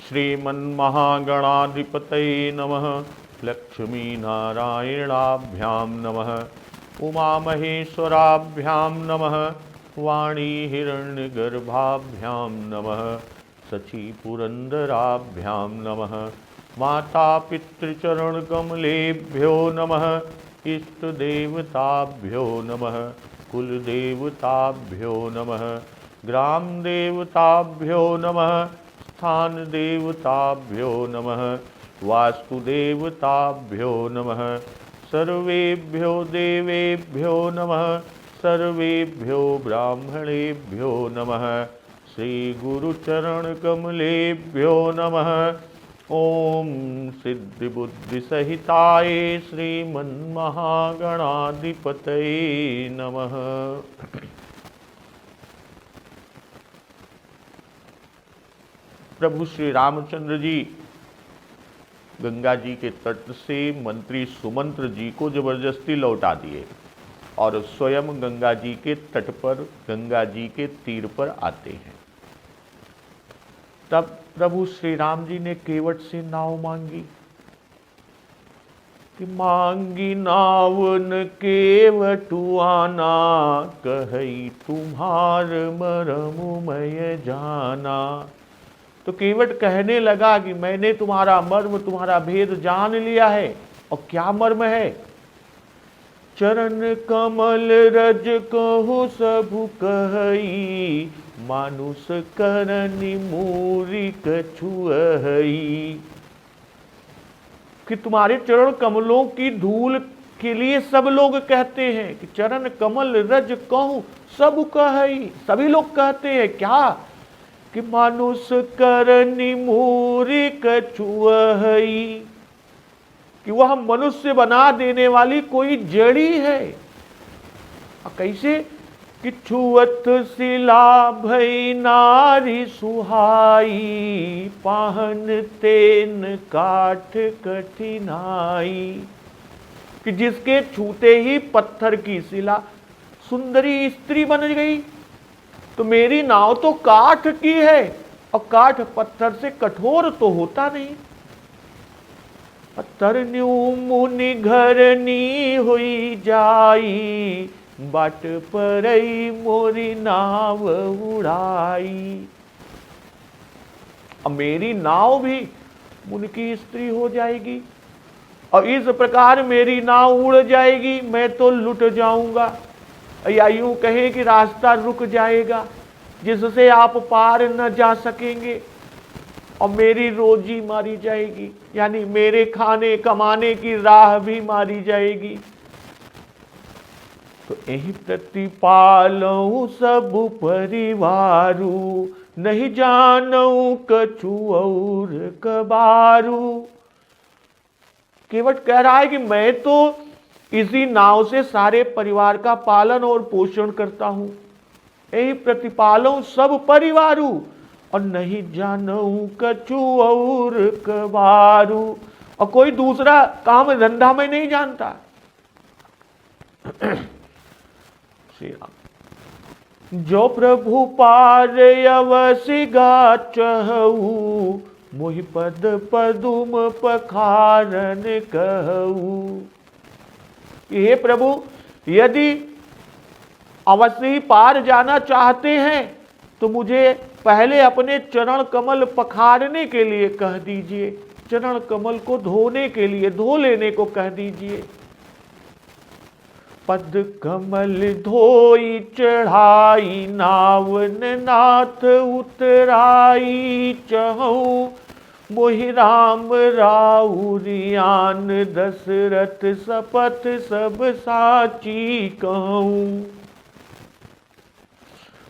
श्रीमन्महागणाधिपतये नमः। लक्ष्मीनारायणाभ्यां नमः। उमामहेश्वराभ्यां नमः। वाणीहिरण्यगर्भाभ्यां नमः। सचीपुरन्दराभ्यां नमः। मातापितृचरणकमलेभ्यो नमः। इष्टदेवताभ्यो नमः। कुलदेवताभ्यो नमः। ग्रामदेवताभ्यो नमः। स्थानदेवताभ्यो नमः। वास्तुदेवताभ्यो नमः। सर्वेभ्यो देवेभ्यो नमः। सर्वेभ्यो ब्राह्मणेभ्यो नमः। श्रीगुरुचरणकमलेभ्यो नमः। ओम सिद्धिबुद्धिसहिताय श्रीमन्महागणाधिपतये नमः। प्रभु श्री रामचंद्र जी गंगा जी के तट से मंत्री सुमंत्र जी को जबरदस्ती लौटा दिए और स्वयं गंगा जी के तट पर, गंगा जी के तीर पर आते हैं। तब प्रभु श्री राम जी ने केवट से नाव मांगी कि मांगी नावन केवटुआना, कही तुम्हार मरमुमय जाना। तो केवट कहने लगा कि मैंने तुम्हारा मर्म, तुम्हारा भेद जान लिया है। और क्या मर्म है? चरण कमल रज कहु सबु कहई, मानुष करनि मूरी कछुअई। कि तुम्हारे चरण कमलों की धूल के लिए सब लोग कहते हैं कि चरण कमल रज कहु सब कहई। सभी लोग कहते हैं क्या? कि मानुष करनि मूरी कछुअई, कि वह मनुष्य बना देने वाली कोई जड़ी है। कैसे? कि छुअत शिला भई नारी सुहाई, पाहन तेन काठ कठिनाई। कि जिसके छूते ही पत्थर की शिला सुंदरी स्त्री बन गई। तो मेरी नाव तो काठ की है, और काठ पत्थर से कठोर तो होता नहीं। पत्थर न्यू मुनि घरनी हुई जाई, बाट परई मोरी नाव उड़ाई। अब मेरी नाव भी मुनि की स्त्री हो जाएगी और इस प्रकार मेरी नाव उड़ जाएगी, मैं तो लुट जाऊंगा। या यूं कहें कि रास्ता रुक जाएगा जिससे आप पार न जा सकेंगे, और मेरी रोजी मारी जाएगी, यानी मेरे खाने कमाने की राह भी मारी जाएगी। तो यही प्रतिपालऊ सब परिवारू, नहीं जानऊ कछु और कबारू। केवट कह रहा है कि मैं तो इसी नाव से सारे परिवार का पालन और पोषण करता हूं। यही प्रतिपालऊ सब परिवारू, और नहीं जानऊ कछु और कबारू। और कोई दूसरा काम धंधा में नहीं जानता। श्री राम। जो प्रभु पार अवसि गा चहु, मोहि पद पदुम पखारन कहू। हे प्रभु, यदि अवश्य ही पार जाना चाहते हैं तो मुझे पहले अपने चरण कमल पखारने के लिए कह दीजिए, चरण कमल को धोने के लिए, धो लेने को कह दीजिए। पद कमल धोई चढ़ाई, नावन नाथ उतराई, चहु मोहि राम राउरियान, दशरथ सपथ सब साची कहूं।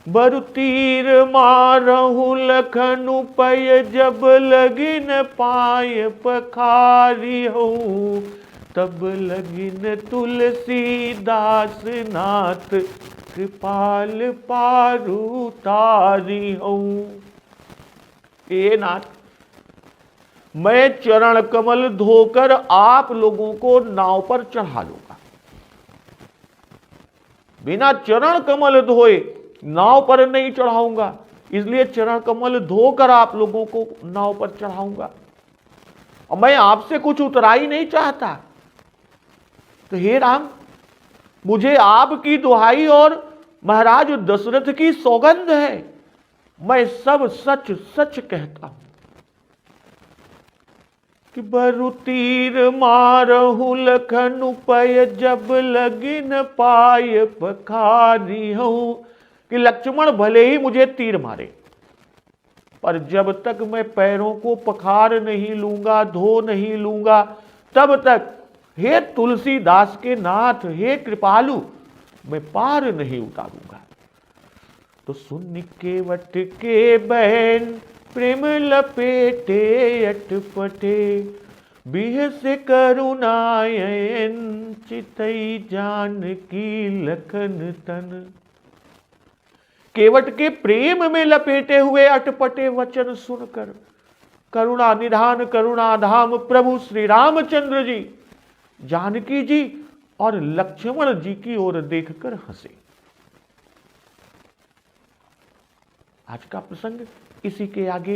बरु तीर मारहु लखनु पय, जब लगिन पाय पखारी हूँ, तब लगिन तुलसीदास नाथ, कृपाल पारू तारी हूँ। ये नाथ, मैं चरण कमल धोकर आप लोगों को नाव पर चढ़ा लूंगा। बिना चरण कमल धोए नाव पर नहीं चढ़ाऊंगा। इसलिए चरण कमल धोकर आप लोगों को नाव पर चढ़ाऊंगा, और मैं आपसे कुछ उतरा ही नहीं चाहता। तो हे राम, मुझे आपकी दुहाई और महाराज दशरथ की सौगंध है, मैं सब सच सच कहता हूं कि बरु तीर मारहु लखन उपय, जब लगिन पाय पखारी हूं। कि लक्ष्मण भले ही मुझे तीर मारे, पर जब तक मैं पैरों को पखार नहीं लूंगा, धो नहीं लूंगा, तब तक हे तुलसीदास के नाथ, हे कृपालु, मैं पार नहीं उतारूंगा। तो सुन केवट के बहन प्रेम लपेटे अटपटे, बिह से करुणायन चितई जानकी लखन तन। केवट के प्रेम में लपेटे हुए अटपटे वचन सुनकर करुणा निधान करुणा धाम प्रभु श्री रामचंद्र जी जानकी जी और लक्ष्मण जी की ओर देखकर हंसे। आज का प्रसंग इसी के आगे।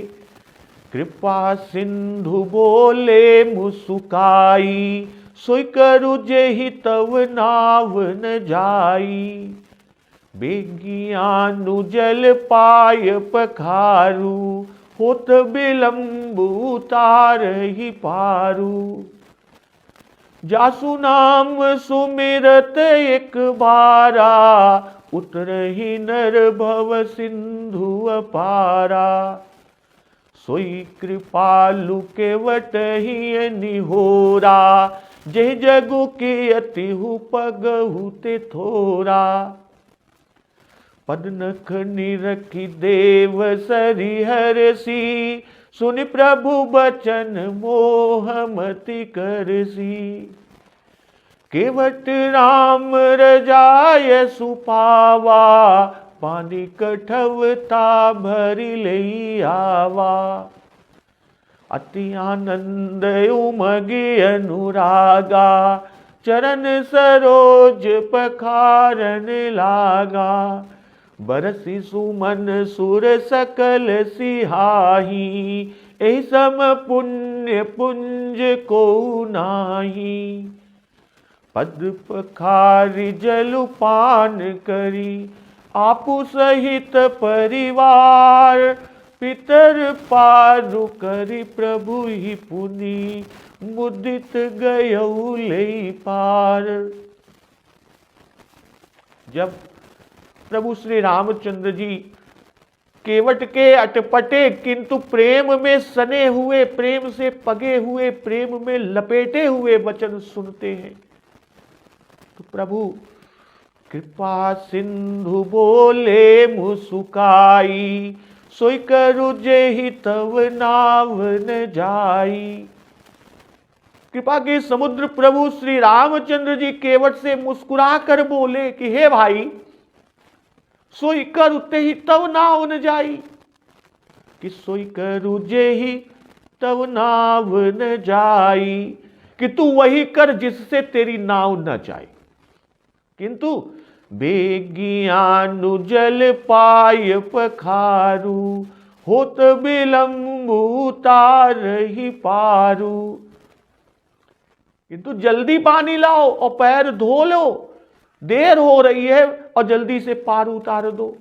कृपा सिंधु बोले मुसुकाई, सोई करु जेहि तव नाव न जाई। बेगियानु जल पाय पखारू, होत बिलंब उतारहि पारू। जासु नाम सुमिरत एक बारा, उतरहि नर भव सिंधु अपारा। सोई कृपालु केवट ही निहोरा, जय जगु के अतिहु पगहु ते थोरा। पद नख निरखी देव सरिहरसी, सुनि प्रभु बचन मोहमति करसी। केवट राम रजाय सुपावा, पानी कठवता भरि लई आवा। अति आनंद उमगी अनुरागा, चरण सरोज पखारन लागा। बरसी सुमन सुर सकल सिहाही, एहि सम पुण्य पुंज को नाही। पद पखारि जलु पान करी, आपु सहित परिवार। पितर पारु करी प्रभु ही पुनि, मुदित गयौ लई पार। जब प्रभु श्री रामचंद्र जी केवट के अटपटे किंतु प्रेम में सने हुए, प्रेम से पगे हुए, प्रेम में लपेटे हुए वचन सुनते हैं, तो प्रभु कृपा सिंधु बोले मुसुकाई, सोई करु जेहि तव नाव न जाई। कृपा के समुद्र प्रभु श्री रामचंद्र जी केवट से मुस्कुरा कर बोले कि हे भाई, सोई करु तेहि तव नाव न जाई। कि सोई करु जेहि तव नाव न जाई, कि तू वही कर जिससे तेरी नाव न जाए। किंतु बेगियानु जल पाय पखारू, होत बिलंब उतारहि पारू। किंतु जल्दी पानी लाओ और पैर धो लो, देर हो रही है और जल्दी से पार उतार दो।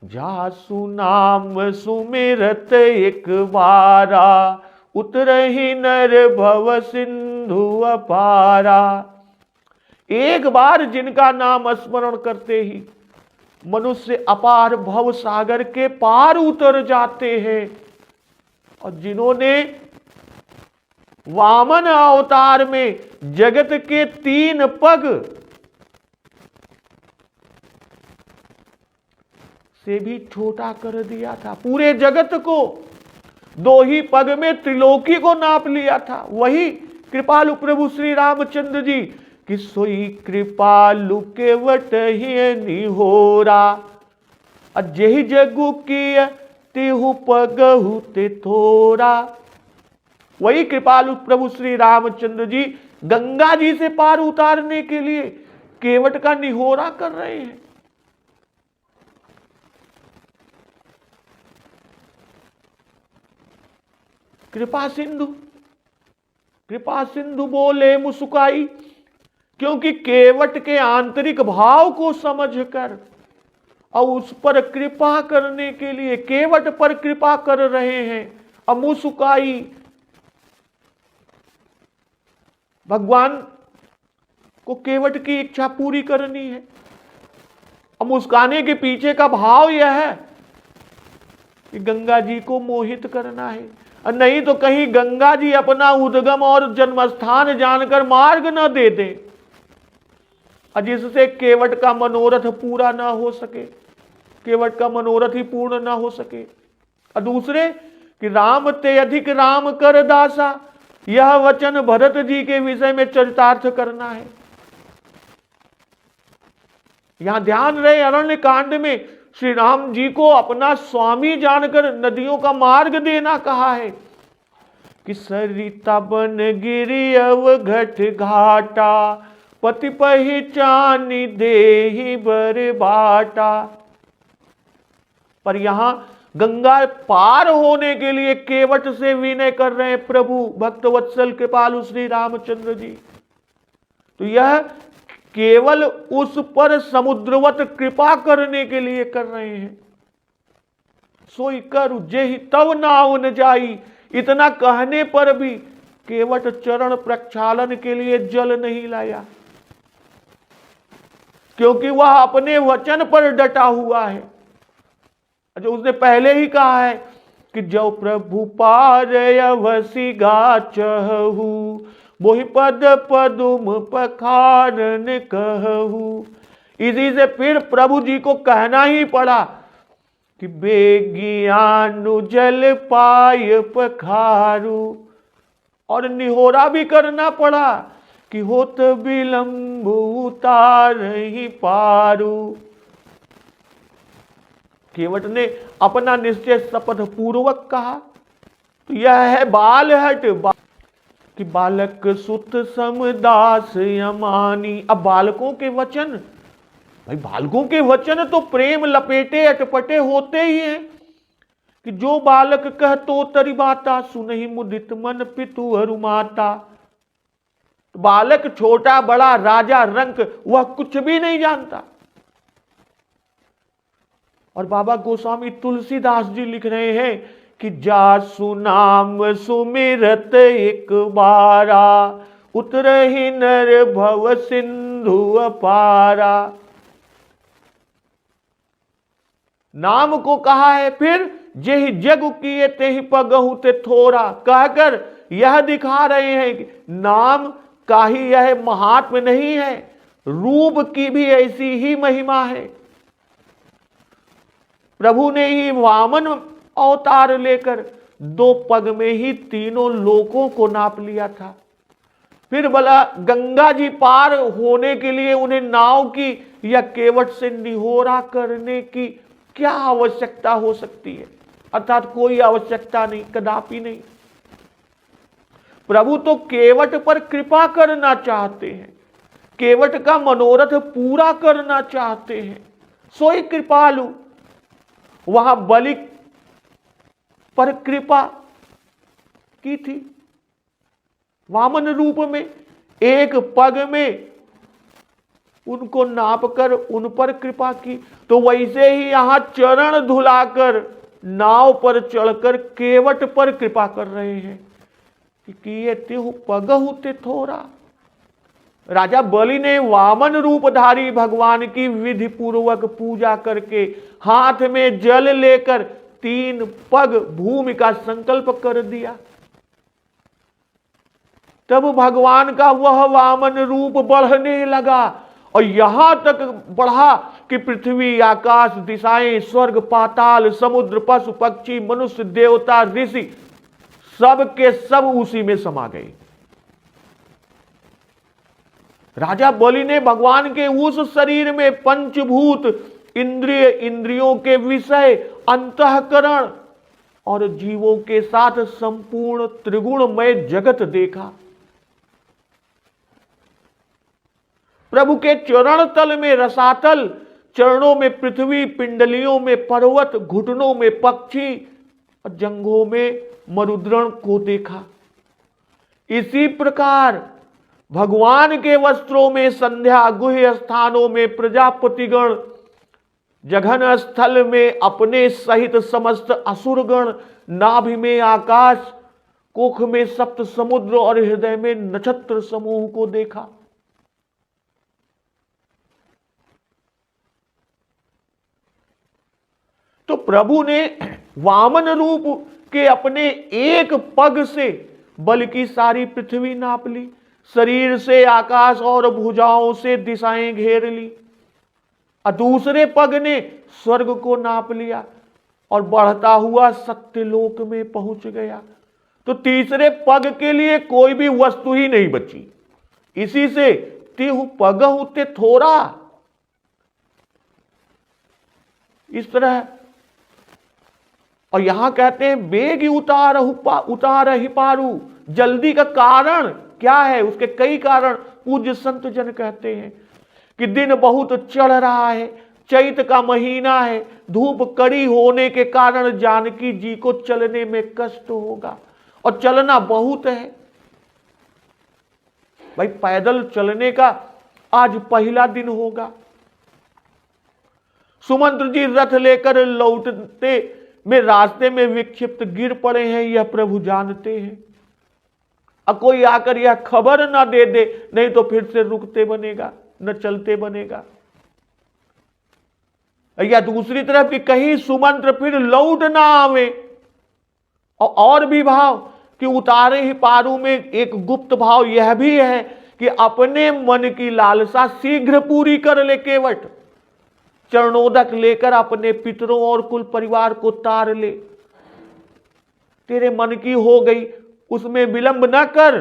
जासु नाम सुमिरत एक बारा, उतरहि नर भव सिंधु अपारा। एक बार जिनका नाम स्मरण करते ही मनुष्य अपार भव सागर के पार उतर जाते हैं, और जिन्होंने वामन अवतार में जगत के 3 पग से भी छोटा कर दिया था, पूरे जगत को 2 ही पग में त्रिलोकी को नाप लिया था, वही कृपालु प्रभु श्री रामचंद्र जी। कि सोई कृपालु केवट ही निहोरा, अजेहि जगु की तिहु पगहु ते थोरा। वही कृपालु प्रभु श्री रामचंद्र जी गंगा जी से पार उतारने के लिए केवट का निहोरा कर रहे हैं। कृपा सिंधु, कृपा सिंधु बोले मुस्काई, क्योंकि केवट के आंतरिक भाव को समझकर और उस पर कृपा करने के लिए केवट पर कृपा कर रहे हैं। अब मुस्काई, भगवान को केवट की इच्छा पूरी करनी है। अब मुस्काने के पीछे का भाव यह है कि गंगा जी को मोहित करना है, और नहीं तो कहीं गंगा जी अपना उद्गम और जन्मस्थान जानकर मार्ग न दे दें, और जिससे केवट का मनोरथ पूरा ना हो सके, केवट का मनोरथ ही पूर्ण ना हो सके। और दूसरे कि राम ते अधिक राम कर दासा, यह वचन भरत जी के विषय में चरितार्थ करना है। यहां ध्यान रहे, अरण्य कांड में श्री राम जी को अपना स्वामी जानकर नदियों का मार्ग देना कहा है कि सरिता बन गिरी अवघट घाटा, पति पहिचानी देहि बर बाटा। पर यहां गंगा पार होने के लिए केवट से विनय कर रहे हैं प्रभु भक्त वत्सल कृपालु श्री रामचंद्र जी। तो यह केवल उस पर समुद्रवत कृपा करने के लिए कर रहे हैं। सोई कर जेहि तव नाव न जाई, इतना कहने पर भी केवट चरण प्रक्षालन के लिए जल नहीं लाया, क्योंकि वह अपने वचन पर डटा हुआ है। जो उसने पहले ही कहा है कि जो प्रभु पार अवसी गाचहु, मोहि पद पदुम पखारन कहू। इसी से फिर प्रभु जी को कहना ही पड़ा कि बेगियानु जल पाय पखारू, और निहोरा भी करना पड़ा कि होत विलंब उतार ही पारू। केवट ने अपना निश्चय शपथ पूर्वक कहा। तो यह है बालहट कि बालक सुत समदास यमानी। अब बालकों के वचन, भाई बालकों के वचन तो प्रेम लपेटे अटपटे होते ही हैं कि जो बालक कह तो तरी बाता, सुनहि मुदित मन पितु अरु माता। बालक छोटा बड़ा राजा रंक वह कुछ भी नहीं जानता। और बाबा गोस्वामी तुलसीदास जी लिख रहे हैं कि जासु नाम सुमिरत एक बारा, उतरहि नर भव सिंधु अपारा। नाम को कहा है, फिर जेहि जग किए तेहि पगहु ते थोरा, कहकर यह दिखा रहे हैं कि नाम का ही यह महात्म नहीं है, रूप की भी ऐसी ही महिमा है। प्रभु ने ही वामन अवतार लेकर 2 पग में ही तीनों लोकों को नाप लिया था। फिर भला गंगा जी पार होने के लिए उन्हें नाव की या केवट से निहोरा करने की क्या आवश्यकता हो सकती है? अर्थात कोई आवश्यकता नहीं, कदापि नहीं। प्रभु तो केवट पर कृपा करना चाहते हैं, केवट का मनोरथ पूरा करना चाहते हैं। सोई कृपालु वहां बलि पर कृपा की थी, वामन रूप में 1 पग में उनको नापकर उन पर कृपा की। तो वैसे ही यहां चरण धुलाकर नाव पर चढ़कर केवट पर कृपा कर रहे हैं कि किए तेहु पगहु ते थोरा। राजा बलि ने वामन रूपधारी भगवान की विधि पूर्वक पूजा करके हाथ में जल लेकर 3 पग भूमि का संकल्प कर दिया। तब भगवान का वह वामन रूप बढ़ने लगा, और यहां तक बढ़ा कि पृथ्वी आकाश दिशाएं स्वर्ग पाताल समुद्र पशु पक्षी मनुष्य देवता ऋषि सब के सब उसी में समा गए। राजा बलि ने भगवान के उस शरीर में पंचभूत इंद्रियों के विषय अंतःकरण और जीवों के साथ संपूर्ण त्रिगुणमय जगत देखा। प्रभु के चरण तल में रसातल, चरणों में पृथ्वी, पिंडलियों में पर्वत, घुटनों में पक्षी और जंघों में मरुद्रण को देखा। इसी प्रकार भगवान के वस्त्रों में संध्या गुह्य स्थानों में प्रजापतिगण, जघन स्थल में अपने सहित समस्त असुरगण, नाभि में आकाश, कोख में सप्त समुद्र और हृदय में नक्षत्र समूह को देखा। तो प्रभु ने वामन रूप के अपने एक पग से बल की सारी पृथ्वी नाप ली, शरीर से आकाश और भुजाओं से दिशाएं घेर ली, और दूसरे पग ने स्वर्ग को नाप लिया और बढ़ता हुआ सत्यलोक में पहुंच गया। तो तीसरे पग के लिए कोई भी वस्तु ही नहीं बची। इसी से तिहु पगहु ते थोड़ा, इस तरह। और यहां कहते हैं बेग उतार ही पारू। जल्दी का कारण क्या है? उसके कई कारण पूज्य संत जन कहते हैं कि दिन बहुत चढ़ रहा है, चैत का महीना है, धूप कड़ी होने के कारण जानकी जी को चलने में कष्ट होगा, और चलना बहुत है भाई। पैदल चलने का आज पहला दिन होगा। सुमंत्र जी रथ लेकर लौटते में रास्ते में विक्षिप्त गिर पड़े हैं, यह प्रभु जानते हैं। अब कोई आकर यह खबर ना दे दे, नहीं तो फिर से रुकते बनेगा, न चलते बनेगा। या दूसरी तरफ कि कहीं सुमंत्र फिर लौट ना आवे। और भी भाव कि उतारे ही पारू में एक गुप्त भाव यह भी है कि अपने मन की लालसा शीघ्र पूरी कर ले। केवट चरणोदक लेकर अपने पितरों और कुल परिवार को तार ले। तेरे मन की हो गई, उसमें विलंब न कर।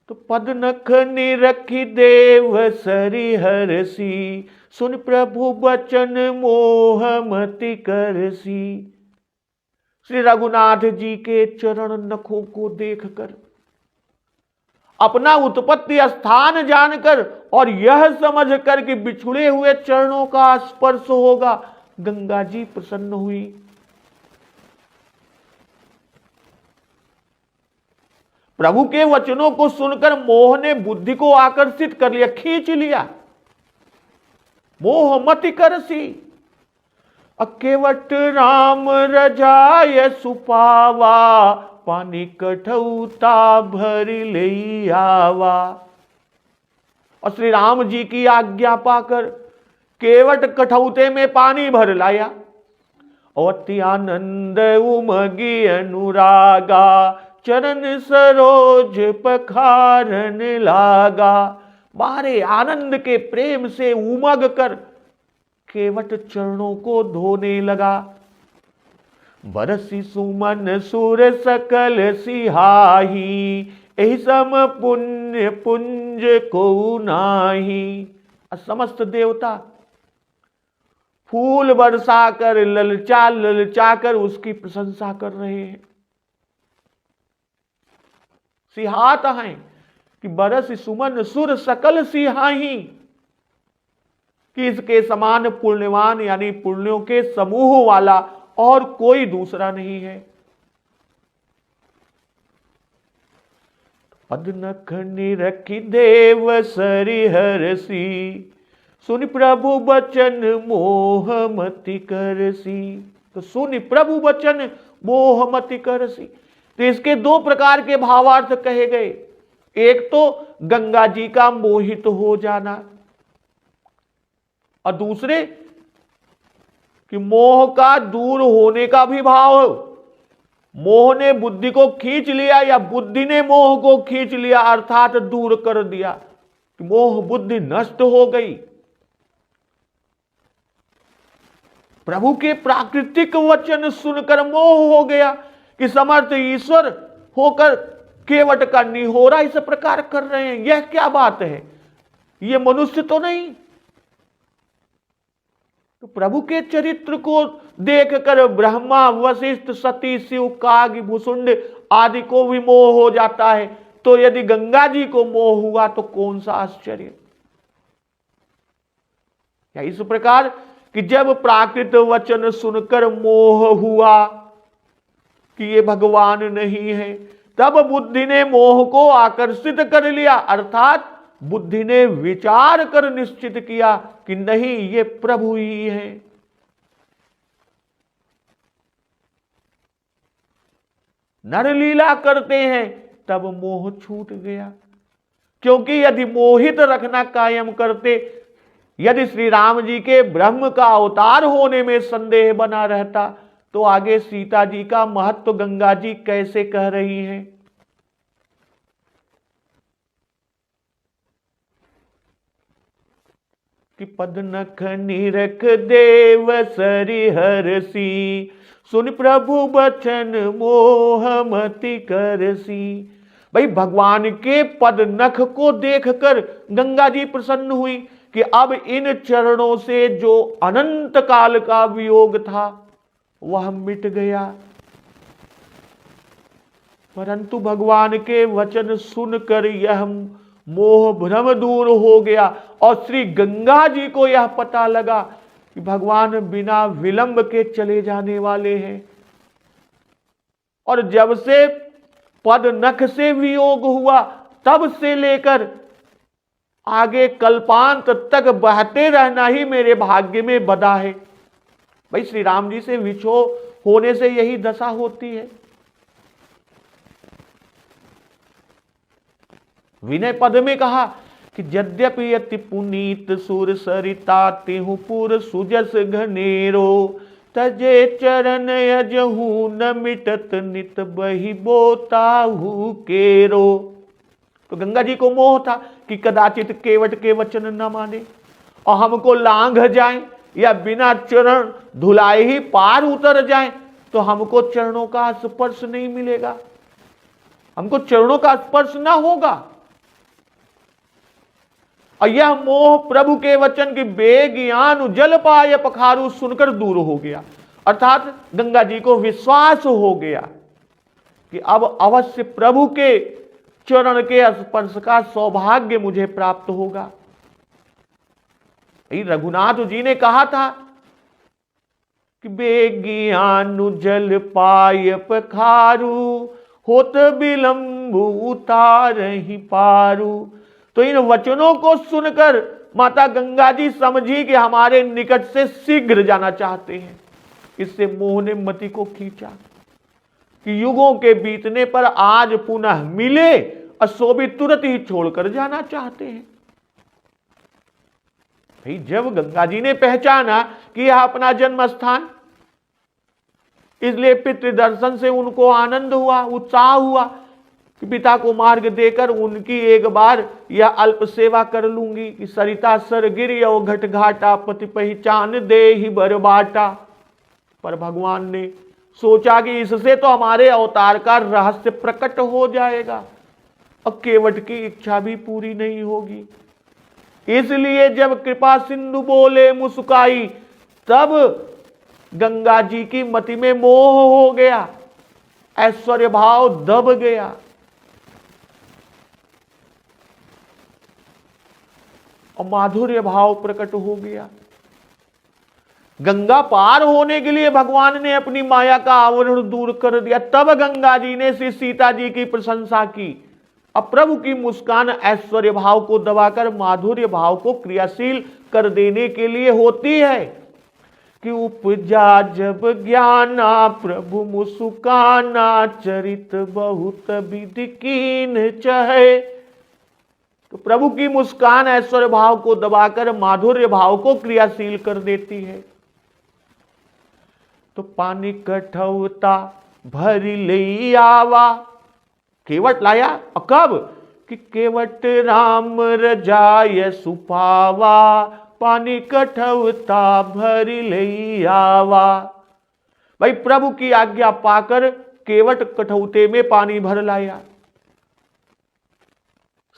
तो पद नख निरखी देव सरि हरसी, सुन प्रभु बचन मोह मति करसी। श्री रघुनाथ जी के चरण नखों को देखकर, अपना उत्पत्ति स्थान जानकर और यह समझकर कि बिछुड़े हुए चरणों का स्पर्श होगा, गंगा जी प्रसन्न हुई। प्रभु के वचनों को सुनकर मोह ने बुद्धि को आकर्षित कर लिया, खींच लिया। मोह मति करसी, अकेवट राम रजाय सुपावा, पानी कठौता भर ले आवा। और श्री राम जी की आज्ञा पाकर केवट कठौते में पानी भर लाया। अति आनंद उमगी अनुरागा, चरण सरोज पखारन लागा। बारे आनंद के प्रेम से उमग कर केवट चरणों को धोने लगा। बरसी सुमन सुर सकल सिहाही, एहि सम पुण्य पुंज को नाही। समस्त देवता फूल बरसा कर ललचा ललचा कर उसकी प्रशंसा कर रहे हैं। सिहात हैं कि बरस सुमन सुर सकल सिहाही, कि इसके समान पुण्यवान यानी पुण्यों के समूह वाला और कोई दूसरा नहीं है। पद नख निरखी देव सरि हरसी, सुनि प्रभु बचन मोह मति करसी। तो सुनि प्रभु बचन मोह मति करसी, तो इसके दो प्रकार के भावार्थ कहे गए। एक तो गंगा जी का मोहित हो जाना, और दूसरे कि मोह का दूर होने का भी भाव है। मोह ने बुद्धि को खींच लिया या बुद्धि ने मोह को खींच लिया, अर्थात दूर कर दिया, कि मोह बुद्धि नष्ट हो गई। प्रभु के प्राकृतिक वचन सुनकर मोह हो गया कि समर्थ ईश्वर होकर केवट का निहोरा इस प्रकार कर रहे हैं, यह क्या बात है, ये मनुष्य तो नहीं। तो प्रभु के चरित्र को देखकर ब्रह्मा, वशिष्ठ, सती, शिव, काग, भुसुंड आदि को भी मोह हो जाता है, तो यदि गंगा जी को मोह हुआ तो कौन सा आश्चर्य। या इस प्रकार कि जब प्राकृत वचन सुनकर मोह हुआ कि ये भगवान नहीं है। तब बुद्धि ने मोह को आकर्षित कर लिया, अर्थात बुद्धि ने विचार कर निश्चित किया कि नहीं, ये प्रभु ही है। नरलीला करते हैं तब मोह छूट गया, क्योंकि यदि मोहित रखना कायम करते, यदि श्री राम जी के ब्रह्म का अवतार होने में संदेह बना रहता, तो आगे सीता जी का महत्व गंगा जी कैसे कह रही हैं। कि पद नख निरख देव सरिहरसी, सुन प्रभु बचन मोह मति करसी। भाई भगवान के पद नख को देखकर गंगा जी प्रसन्न हुई कि अब इन चरणों से जो अनंत काल का वियोग था वह मिट गया। परंतु भगवान के वचन सुनकर यह मोह भ्रम दूर हो गया और श्री गंगा जी को यह पता लगा कि भगवान बिना विलंब के चले जाने वाले हैं। और जब से पद नख से वियोग हुआ, तब से लेकर आगे कल्पांत तक बहते रहना ही मेरे भाग्य में बदा है। भाई श्री राम जी से विछो होने से यही दशा होती है। विनय पद में कहा कि यद्यपि यति पुनीत सुर सरिता तिहु पुर सुजस घनेरो, तजे चरण यजहू न मिटत नित बही बोताहू केरो। तो गंगा जी को मोह था कि कदाचित केवट के वचन न माने और हमको लांघ जाए या बिना चरण धुलाए ही पार उतर जाए, तो हमको चरणों का स्पर्श नहीं मिलेगा, हमको चरणों का स्पर्श ना होगा। और यह मोह प्रभु के वचन की बेज्ञान जल पाय पखारू सुनकर दूर हो गया, अर्थात गंगा जी को विश्वास हो गया कि अब अवश्य प्रभु के चरण के स्पर्श का सौभाग्य मुझे प्राप्त होगा। रघुनाथ जी ने कहा था कि बेज्ञान जल पाय पखारू, होत विलंब उतार ही पारू। तो इन वचनों को सुनकर माता गंगा जी समझी कि हमारे निकट से शीघ्र जाना चाहते हैं। इससे मोह ने मति को खींचा कि युगों के बीतने पर आज पुनः मिले और सो भी तुरंत ही छोड़कर जाना चाहते हैं। भाई जब गंगा जी ने पहचाना कि यह अपना जन्म स्थान, इसलिए पितृ दर्शन से उनको आनंद हुआ, उत्साह हुआ कि पिता को मार्ग देकर उनकी एक बार यह अल्प सेवा कर लूंगी कि सरिता सर गिर और घट घाटा, पति पहचान दे ही बरबाटा। पर भगवान ने सोचा कि इससे तो हमारे अवतार का रहस्य प्रकट हो जाएगा और केवट की इच्छा भी पूरी नहीं होगी। इसलिए जब कृपा सिंधु बोले मुस्काई, तब गंगा जी की मति में मोह हो गया, ऐश्वर्य भाव दब गया। और माधुर्य भाव प्रकट हो गया। गंगा पार होने के लिए भगवान ने अपनी माया का आवरण दूर कर दिया। तब गंगा जी ने श्री सीता जी की प्रशंसा की। अब प्रभु की मुस्कान ऐश्वर्य भाव को दबाकर माधुर्य भाव को क्रियाशील कर देने के लिए होती है कि उपजा जब ज्ञाना प्रभु मुस्काना, चरित बहुत विधि कीन चहे। तो प्रभु की मुस्कान ऐश्वर्य भाव को दबाकर माधुर्य भाव को क्रियाशील कर देती है। तो पानी कठौता भरी ले आवा, केवट लाया। और कब कि केवट राम रजाय सुपावा, पानी कठौता भरी ले आवा। भाई प्रभु की आज्ञा पाकर केवट कठौते में पानी भर लाया।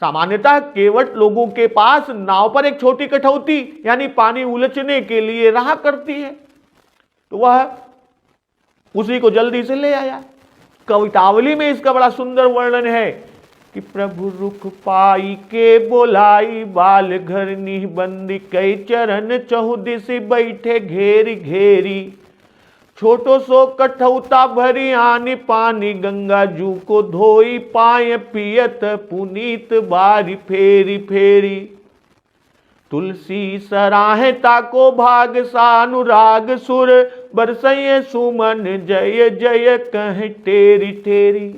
सामान्यतः केवट लोगों के पास नाव पर एक छोटी कठौती यानी पानी उलचने के लिए रहा करती है, तो वह उसी को जल्दी से ले आया। कवितावली में इसका बड़ा सुंदर वर्णन है कि प्रभु रुख पाई के बोलाई, बाल घर निबंदी कई चरण चहुदिस बैठे घेरी घेरी। छोटो सो कठौता भरी आनी पानी, गंगा जू को धोई पाए पियत पुनीत बारी फेरी फेरी। तुलसी सराहे ताको भाग सा अनुराग सुर, बरसय सुमन जय जय कह टेरी टेरी।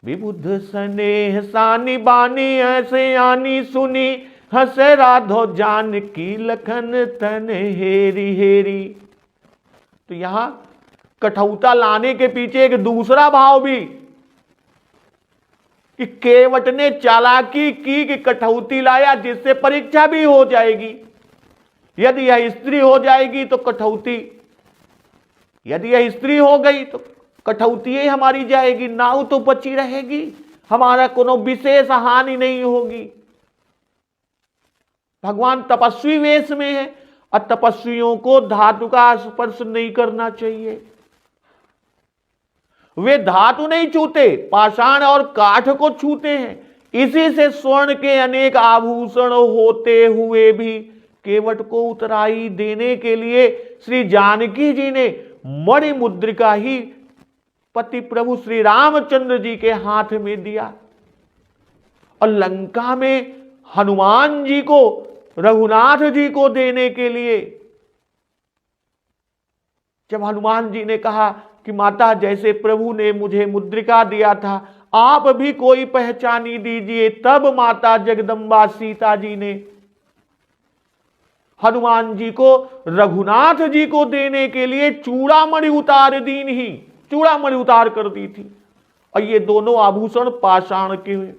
विबुध स्नेह सानी बानी ऐसे आनी सुनी, हंसे राधो जान की लखन तन हेरी हेरी। तो यहां कठौता लाने के पीछे एक दूसरा भाव भी, कि केवट ने चालाकी की कि कठौती लाया जिससे परीक्षा भी हो जाएगी। यदि यह स्त्री हो जाएगी तो कठौती, यदि यह स्त्री हो गई तो कठौती ही हमारी जाएगी, नाव तो बची रहेगी, हमारा कोनो विशेष हानि नहीं होगी। भगवान तपस्वी वेश में है और तपस्वियों को धातु का स्पर्श नहीं करना चाहिए। वे धातु नहीं छूते, पाषाण और काठ को छूते हैं। इसी से स्वर्ण के अनेक आभूषण होते हुए भी केवट को उतराई देने के लिए श्री जानकी जी ने मणि मुद्रिका ही पति प्रभु श्री रामचंद्र जी के हाथ में दिया। और लंका में हनुमान जी को, रघुनाथ जी को देने के लिए जब हनुमान जी ने कहा कि माता, जैसे प्रभु ने मुझे मुद्रिका दिया था, आप भी कोई पहचानी दीजिए, तब माता जगदम्बा सीता जी ने हनुमान जी को रघुनाथ जी को देने के लिए चूड़ामणि उतार दीन ही, चूड़ामणि उतार कर दी थी। और ये दोनों आभूषण पाषाण के हुए।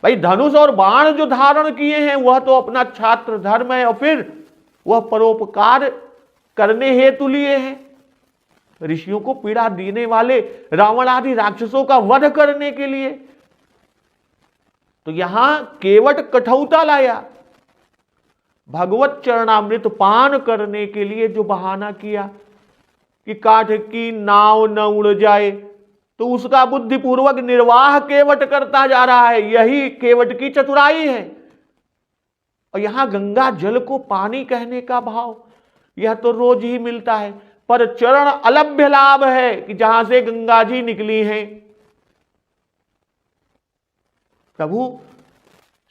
भाई धनुष और बाण जो धारण किए हैं वह तो अपना छात्र धर्म है, और फिर वह परोपकार करने हेतु लिए हैं। ऋषियों को पीड़ा देने वाले रावण आदि राक्षसों का वध करने के लिए। तो यहां केवट कठौता लाया, भगवत चरणामृत पान करने के लिए जो बहाना किया कि काठ की नाव न उड़ जाए, तो उसका बुद्धिपूर्वक निर्वाह केवट करता जा रहा है। यही केवट की चतुराई है। और यहां गंगा जल को पानी कहने का भाव, यह तो रोज ही मिलता है, पर चरण अलभ्य लाभ है कि जहां से गंगा जी निकली हैं। प्रभु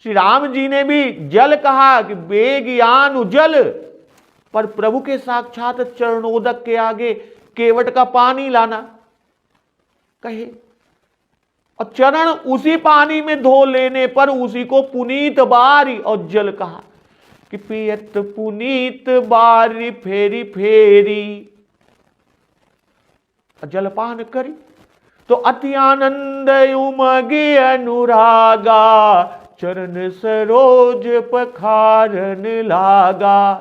श्री राम जी ने भी जल कहा कि बेगियान जल, पर प्रभु के साक्षात चरणोदक के आगे केवट का पानी लाना कहे। और चरण उसी पानी में धो लेने पर उसी को पुनीत बारी और जल कहा कि पियत पुनीत बारी फेरी फेरी। जलपान करी तो अति आनंद उमगे अनुरागा, चरण सरोज पखारन लागा।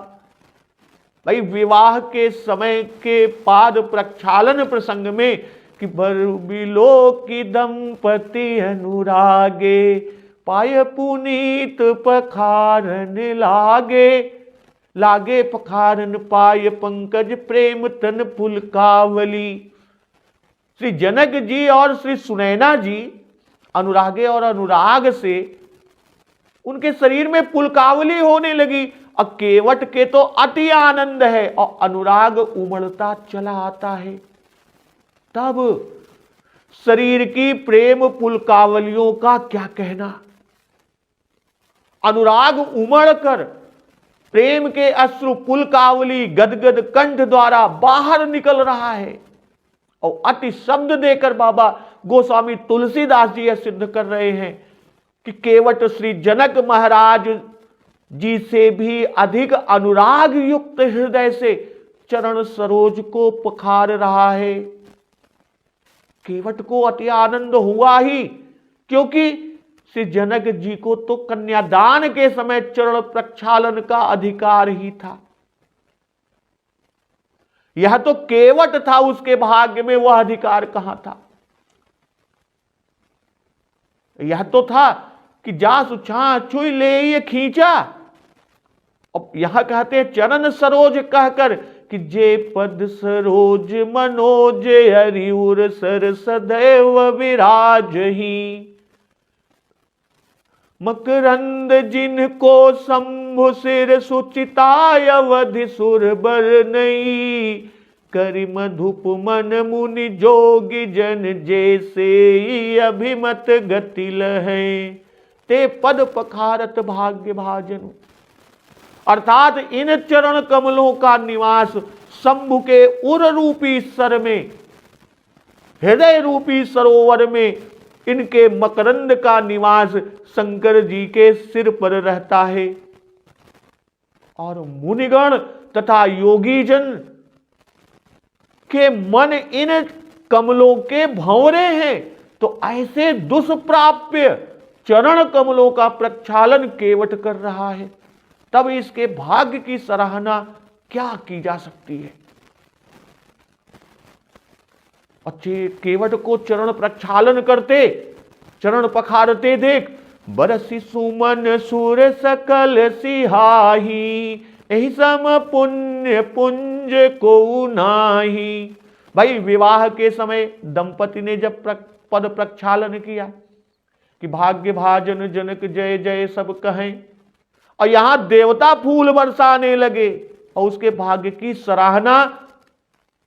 भाई विवाह के समय के पाद प्रक्षालन प्रसंग में कि बरु बिलो की दंपति अनुरागे, पाय पुनीत पखारन लागे। लागे पखारन पाय पंकज प्रेम तन पुलकावली। श्री जनक जी और श्री सुनैना जी अनुरागे और अनुराग से उनके शरीर में पुलकावली होने लगी। और केवट के तो अति आनंद है और अनुराग उमड़ता चला आता है। तब शरीर की प्रेम पुलकावलियों का क्या कहना। अनुराग उमड़कर प्रेम के अश्रु पुलकावली गदगद कंठ द्वारा बाहर निकल रहा है। और अति शब्द देकर बाबा गोस्वामी तुलसीदास जी यह सिद्ध कर रहे हैं कि केवट श्री जनक महाराज जी से भी अधिक अनुराग युक्त हृदय से चरण सरोज को पखार रहा है। केवट को अति आनंद हुआ ही, क्योंकि श्री जनक जी को तो कन्यादान के समय चरण प्रक्षालन का अधिकार ही था। यह तो केवट था, उसके भाग्य में वह अधिकार कहां था। यह तो था कि जा सुछा छुई ले ये खींचा। अब यहां कहते हैं चरण सरोज कहकर कि जे पद सरोज मनोज हरिउर सर सदैव विराज ही। मकरंद जिनको शंभु सिर सुचिताय अवधि सुर बर नहीं, करि मधुप मन मुनि जोगी जन जैसे अभिमत गति लहै, ते पद पखारत भाग्य भाजन। अर्थात इन चरण कमलों का निवास शंभु के उर रूपी सर में, हृदय रूपी सरोवर में इनके मकरंद का निवास शंकर जी के सिर पर रहता है। और मुनिगण तथा योगी जन के मन इन कमलों के भंवरे हैं, तो ऐसे दुष्प्राप्य चरण कमलों का प्रक्षालन केवट कर रहा है, तब इसके भाग्य की सराहना क्या की जा सकती है। अच्छे केवट को चरण प्रक्षालन करते, चरण पखारते देख बरसी सुमन सुर सकल सिहाही, एहि सम पुण्य पुंज को नाही। भाई विवाह के समय दंपति ने जब पद प्रक्षालन किया कि भाग्य भाजन जनक जय जय सब कहें, और यहां देवता फूल बरसाने लगे और उसके भाग्य की सराहना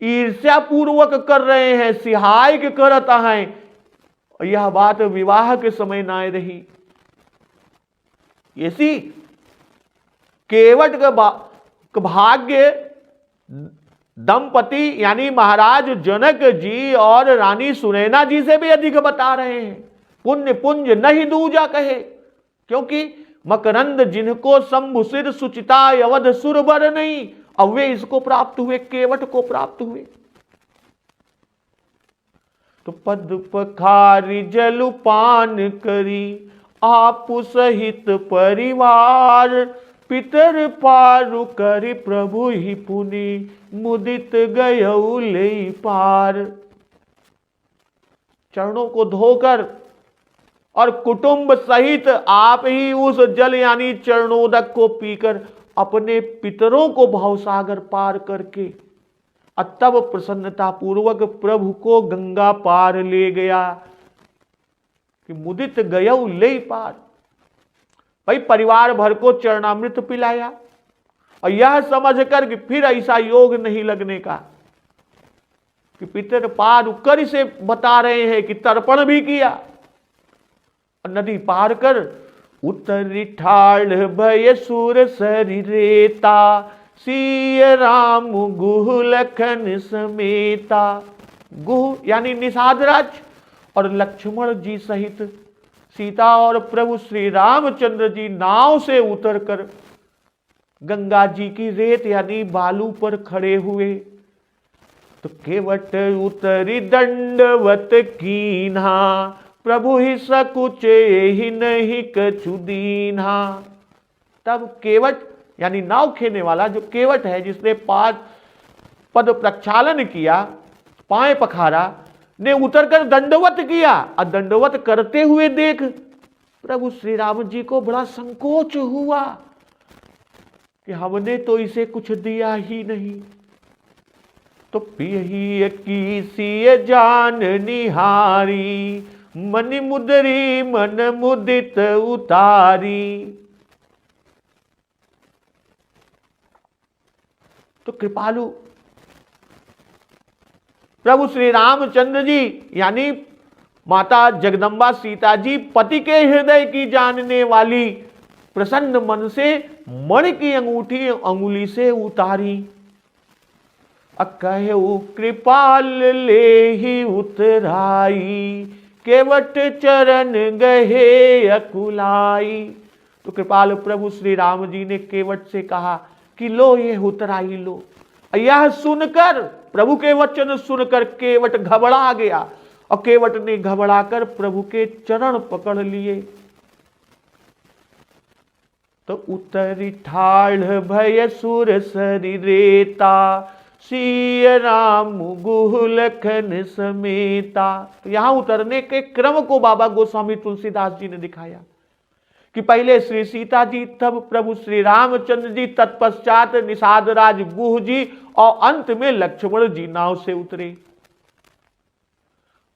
ईर्ष्या पूर्वक कर रहे हैं, सिहाय के करता है। और यह बात विवाह के समय ना रही। ऐसी केवट का भाग्य दंपति यानी महाराज जनक जी और रानी सुनैना जी से भी अधिक बता रहे हैं। पुण्य पुंज नहीं दूजा कहे, क्योंकि मकरंद जिनको शंभु सिर सुचिता अवध सुरबर नहीं, अब वे इसको प्राप्त हुए, केवट को प्राप्त हुए। तो पद पखारी जलपान करी आप सहित परिवार, पितर पारु करि प्रभु ही पुनि, मुदित गयौ ले पार। चरणों को धोकर और कुटुंब सहित आप ही उस जल यानी चरणोदक को पीकर अपने पितरों को भवसागर पार करके तब प्रसन्नता पूर्वक प्रभु को गंगा पार ले गया कि मुदित गयौ ले पार। भाई परिवार भर को चरणामृत पिलाया, और यह समझकर कि फिर ऐसा योग नहीं लगने का कि पितर पार कर से बता रहे हैं कि तर्पण भी किया। नदी पार कर उत्तरी ठाड़ भय सुर सरी रेता, सिय राम गुह लखन समेता। गुह यानी निषादराज और लक्ष्मण जी सहित सीता और प्रभु श्री रामचंद्र जी नाव से उतरकर गंगा जी की रेत यानी बालू पर खड़े हुए। तो केवट उतरी दंडवत कीन्हा, प्रभु ही सकुच ही नहीं कछु दीन्हा। तब केवट यानी नाव खेने वाला जो केवट है, जिसने पद प्रक्षालन किया, पाए पखारा, ने उतरकर दंडवत किया। और दंडवत करते हुए देख प्रभु श्री राम जी को बड़ा संकोच हुआ कि हमने तो इसे कुछ दिया ही नहीं। तो पियही की सी जान निहारी, मनि मुदरी मन मुदित उतारी। तो कृपालु प्रभु श्री रामचंद्र जी यानी माता जगदम्बा सीता जी पति के हृदय की जानने वाली प्रसन्न मन से मणि की अंगूठी अंगुली से उतारी। कहु कृपाल ले ही उतराई, केवट चरण गहे अकुलाई। तो कृपाल प्रभु श्री राम जी ने केवट से कहा कि लो ये उतराई लो। यह सुनकर, प्रभु के वचन सुनकर केवट घबरा गया, और केवट ने घबराकर प्रभु के चरण पकड़ लिए। तो उतरी ठाढ़ भय सुर सरी रेता, सिय राम गुह लखन समेता। तो यहां उतरने के क्रम को बाबा गोस्वामी तुलसीदास जी ने दिखाया कि पहले श्री सीता जी, तब प्रभु श्री रामचंद्र जी, तत्पश्चात निषादराज गुह जी, और अंत में लक्ष्मण जी नाव से उतरे।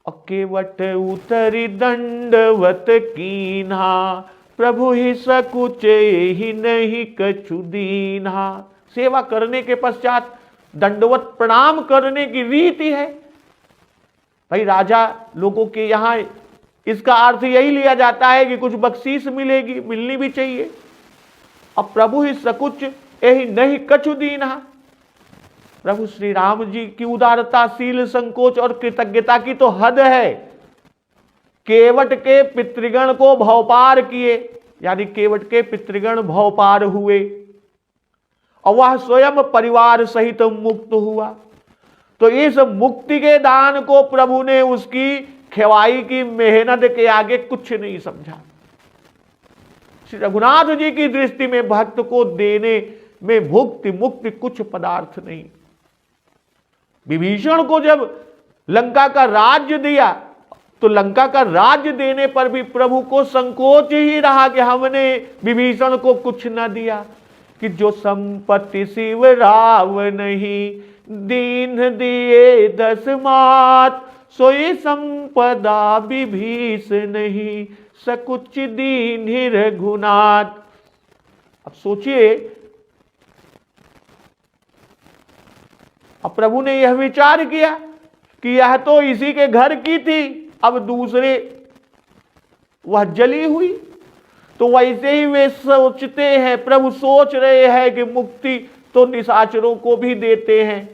और केवट उतरी दंडवत कीन्हा, प्रभु ही सकुचे ही नहीं कछु दीन्हा। सेवा करने के पश्चात दंडवत प्रणाम करने की रीति है। भाई राजा लोगों के यहां इसका अर्थ यही लिया जाता है कि कुछ बख्शीश मिलेगी, मिलनी भी चाहिए। अब प्रभु ही सकुच यही नहीं कछु दीन्हा। प्रभु श्री राम जी की उदारता, शील, संकोच और कृतज्ञता की तो हद है। केवट के पितृगण को भवपार किए, यानी केवट के पितृगण भवपार हुए और वह स्वयं परिवार सहित मुक्त हुआ। तो इस मुक्ति के दान को प्रभु ने उसकी खेवाई की मेहनत के आगे कुछ नहीं समझा। श्री रघुनाथ जी की दृष्टि में भक्त को देने में भुक्ति मुक्ति कुछ पदार्थ नहीं। विभीषण को जब लंका का राज्य दिया तो लंका का राज्य देने पर भी प्रभु को संकोच ही रहा कि हमने विभीषण को कुछ न दिया। कि जो संपत्ति शिव राव नहीं दीन दिए 10 मात, सोई संपदा विभीषण नहीं सकुच दीन रघुनाथ। अब सोचिए, अब प्रभु ने यह विचार किया कि यह तो इसी के घर की थी, अब दूसरे वह जली हुई। तो वैसे ही वे सोचते हैं, प्रभु सोच रहे हैं कि मुक्ति तो निशाचरों को भी देते हैं,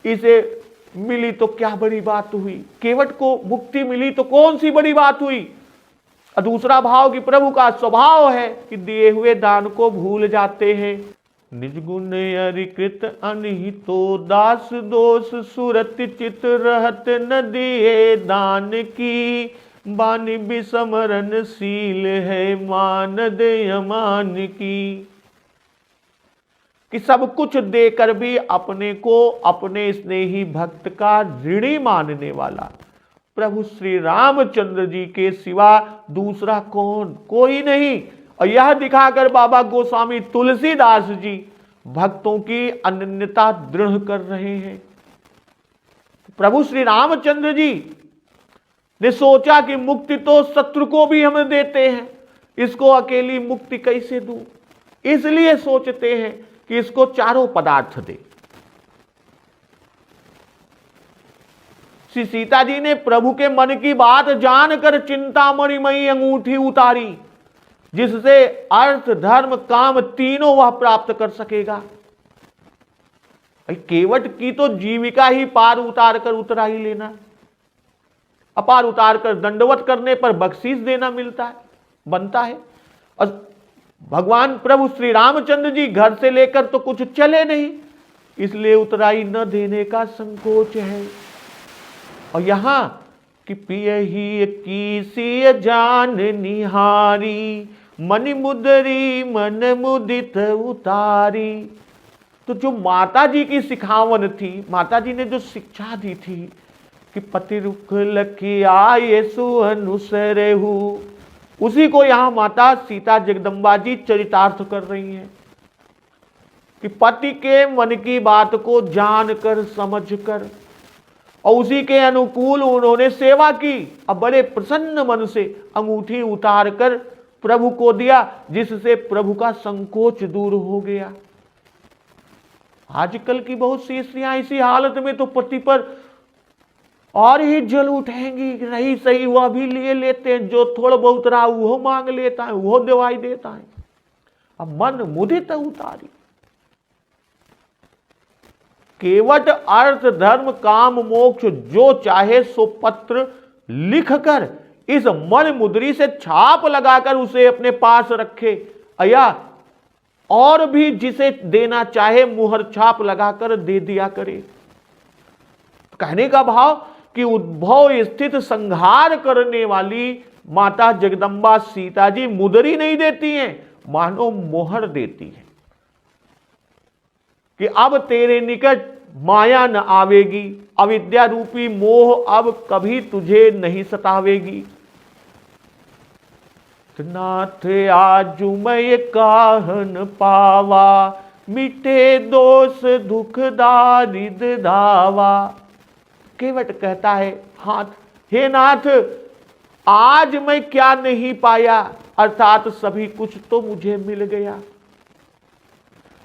इसे मिली तो क्या बड़ी बात हुई। केवट को मुक्ति मिली तो कौन सी बड़ी बात हुई। और दूसरा भाव कि प्रभु का स्वभाव है कि दिए हुए दान को भूल जाते हैं। निज गुण अरिकृत अनहितो दास दोष सुरत चित रहत न दिए दान की, बानी विस्मरणशील है मानद यमान की। कि सब कुछ देकर भी अपने को अपने स्नेही भक्त का ऋणी मानने वाला प्रभु श्री रामचंद्र जी के सिवा दूसरा कौन, कोई नहीं। और यह दिखाकर बाबा गोस्वामी तुलसीदास जी भक्तों की अनन्यता दृढ़ कर रहे हैं। प्रभु श्री रामचंद्र जी ने सोचा कि मुक्ति तो शत्रु को भी हम देते हैं, इसको अकेली मुक्ति कैसे दूं। इसलिए सोचते हैं कि इसको चारों पदार्थ दे। श्री सीता जी ने प्रभु के मन की बात जानकर चिंतामणिमयी अंगूठी उतारी, जिससे अर्थ धर्म काम तीनों वह प्राप्त कर सकेगा। केवट की तो जीविका ही पार उतार कर उतरा ही लेना, अपार उतार कर दंडवत करने पर बख्शीश देना मिलता है, बनता है। और भगवान प्रभु श्री रामचंद्र जी घर से लेकर तो कुछ चले नहीं, इसलिए उतराई न देने का संकोच है। और यहां कि पियही कीसी जान निहारी, मन मुदरी मन मुदित उतारी। तो जो माता जी की सिखावन थी, माता जी ने जो शिक्षा दी थी कि पति रुख लखिया येसु अनुसरेहु, उसी को यहां माता सीता जगदम्बा जी चरितार्थ कर रही हैं। कि पति के मन की बात को जानकर समझकर और उसी के अनुकूल उन्होंने सेवा की। अब बड़े प्रसन्न मन से अंगूठी उतार कर प्रभु को दिया, जिससे प्रभु का संकोच दूर हो गया। आजकल की बहुत सी स्त्रियां इसी हालत में तो पति पर और ही जल उठेंगी, नहीं सही वह भी लिए लेते हैं, जो थोड़ा बहुत रहा वो मांग लेता है, वो दवाई देता है। अब मन मुदित उतारी। केवट अर्थ धर्म काम मोक्ष जो चाहे सो पत्र लिखकर इस मन मुद्री से छाप लगाकर उसे अपने पास रखे, या और भी जिसे देना चाहे मुहर छाप लगाकर दे दिया करे। कहने का भाव कि उद्भव स्थित संहार करने वाली माता जगदम्बा सीता जी मुद्री नहीं देती हैं, मानो मोहर देती है कि अब तेरे निकट माया न आवेगी, अविद्या रूपी मोह अब कभी तुझे नहीं सतावेगी। नाथ आजु मैं काहन पावा, मिटे दोष दुख दारिद धावा। केवट कहता है, हाथ हे नाथ आज मैं क्या नहीं पाया, अर्थात सभी कुछ तो मुझे मिल गया।